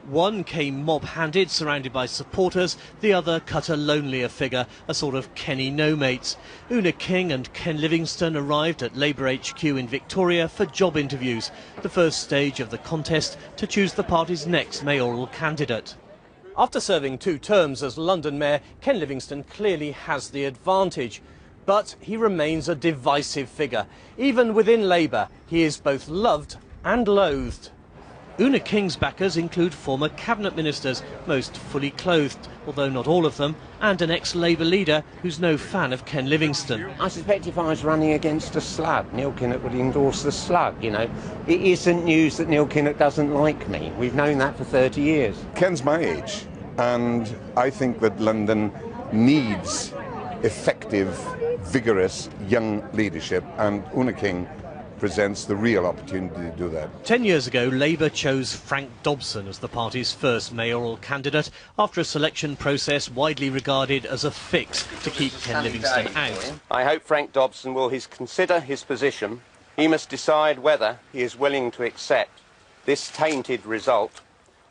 One came mob-handed, surrounded by supporters. The other cut a lonelier figure, a sort of Kenny no-mates. Oona King and Ken Livingstone arrived at Labour HQ in Victoria for job interviews, the first stage of the contest to choose the party's next mayoral candidate. After serving 2 terms as London Mayor, Ken Livingstone clearly has the advantage. But he remains a divisive figure. Even within Labour, he is both loved and loathed. Oona King's backers include former cabinet ministers, most fully clothed, although not all of them, and an ex-Labour leader who's no fan of Ken Livingstone. I suspect if I was running against a slug, Neil Kinnock would endorse the slug, you know. It isn't news that Neil Kinnock doesn't like me. We've known that for 30 years. Ken's my age, and I think that London needs effective, vigorous, young leadership, and Oona King presents the real opportunity to do that. 10 years ago, Labour chose Frank Dobson as the party's first mayoral candidate after a selection process widely regarded as a fix to keep Ken Livingstone out. I hope Frank Dobson will consider his position. He must decide whether he is willing to accept this tainted result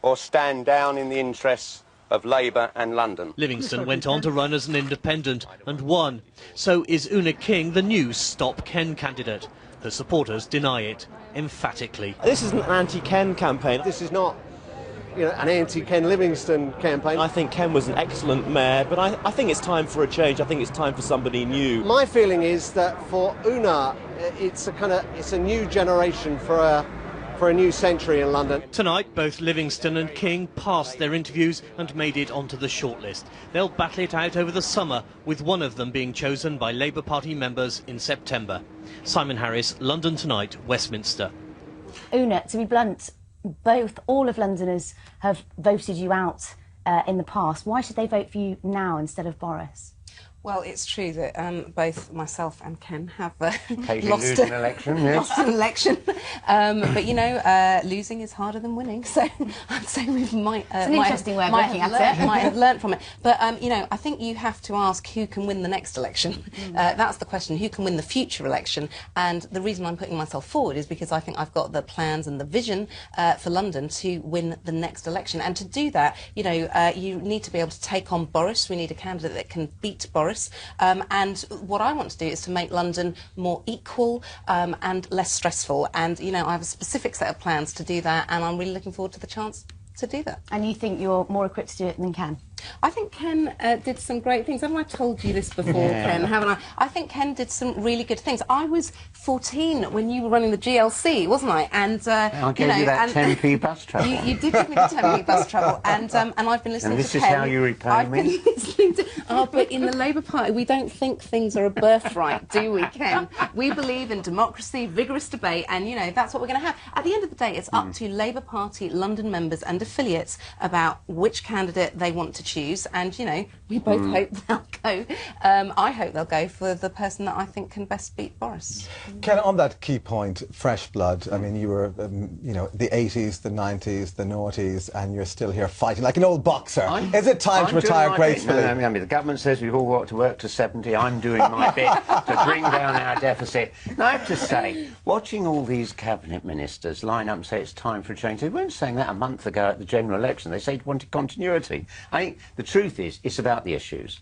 or stand down in the interests of Labour and London. Livingstone went on to run as an independent and won. So is Oona King the new Stop Ken candidate? The supporters deny it emphatically. This isn't an anti-Ken campaign. This is not, an anti-Ken Livingstone campaign. I think Ken was an excellent mayor, but I think it's time for a change. I think it's time for somebody new. My feeling is that for Oona, it's a new generation for a new century in London. Tonight, both Livingstone and King passed their interviews and made it onto the shortlist. They'll battle it out over the summer, with one of them being chosen by Labour Party members in September. Simon Harris, London Tonight, Westminster. Oona, to be blunt, all of Londoners have voted you out in the past. Why should they vote for you now instead of Boris? Well, it's true that both myself and Ken have lost an election. Yes. Lost an election. But losing is harder than winning. So I'd say we might. It's an interesting way of looking at it. Might have learnt from it. But I think you have to ask who can win the next election. That's the question. Who can win the future election? And the reason I'm putting myself forward is because I think I've got the plans and the vision for London to win the next election. And to do that, you need to be able to take on Boris. We need a candidate that can beat Boris. And what I want to do is to make London more equal and less stressful. And, I have a specific set of plans to do that, and I'm really looking forward to the chance to do that. And you think you're more equipped to do it than Ken? I think Ken did some great things. Haven't I told you this before, Ken? Haven't I? I think Ken did some really good things. I was 14 when you were running the GLC, wasn't I? And I gave you that 10p bus travel. You did give me the 10p bus travel, and I've been listening to Ken. And this is how you repay me? I've been listening to... Oh, but in the Labour Party, we don't think things are a birthright, do we, Ken? We believe in democracy, vigorous debate, and, that's what we're going to have. At the end of the day, it's up to Labour Party London members and affiliates about which candidate they want to choose, and we both hope they'll go. I hope they'll go for the person that I think can best beat Boris. Ken, on that key point, fresh blood. I mean, you were, the 80s, the 90s, the noughties, and you're still here fighting like an old boxer. Is it time to retire gracefully? No, I mean, the government says we've all got to work to 70. I'm doing my bit to bring down our deficit. And I have to say, watching all these cabinet ministers line up and say it's time for a change, they weren't saying that a month ago at the general election. They said they wanted continuity. I think the truth is, it's about the issues.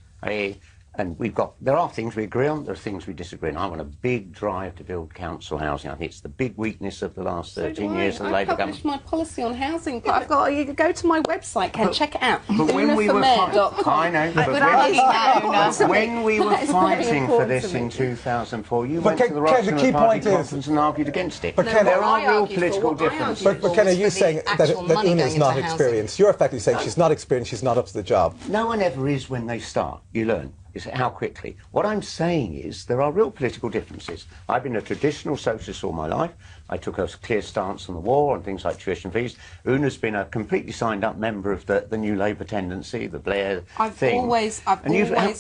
And there are things we agree on, there are things we disagree on. I want a big drive to build council housing. I think it's the big weakness of the last 13 years of the Labour government. I published my policy on housing, but I've got you go to my website, Ken, check it out. But when we were fighting for this in 2004, you went to the Roxham Party conference and argued against it. But Ken, there are real political differences. But Ken, are you saying that Oona is not experienced? You're effectively saying she's not experienced, she's not up to the job. No one ever is when they start. You learn. Is how quickly. What I'm saying is there are real political differences. I've been a traditional socialist all my life. I took a clear stance on the war, on things like tuition fees. Oona's been a completely signed-up member of the New Labour tendency, the Blair thing. I've always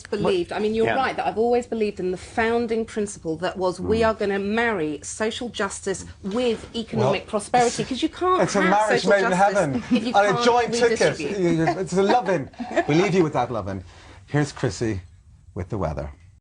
believed, I mean, you're right, that I've always believed in the founding principle that was we are going to marry social justice with economic prosperity, because you can't it's a marriage made in heaven. If you on a joint ticket. It's a loving. We leave you with that loving. Here's Chrissy with the weather.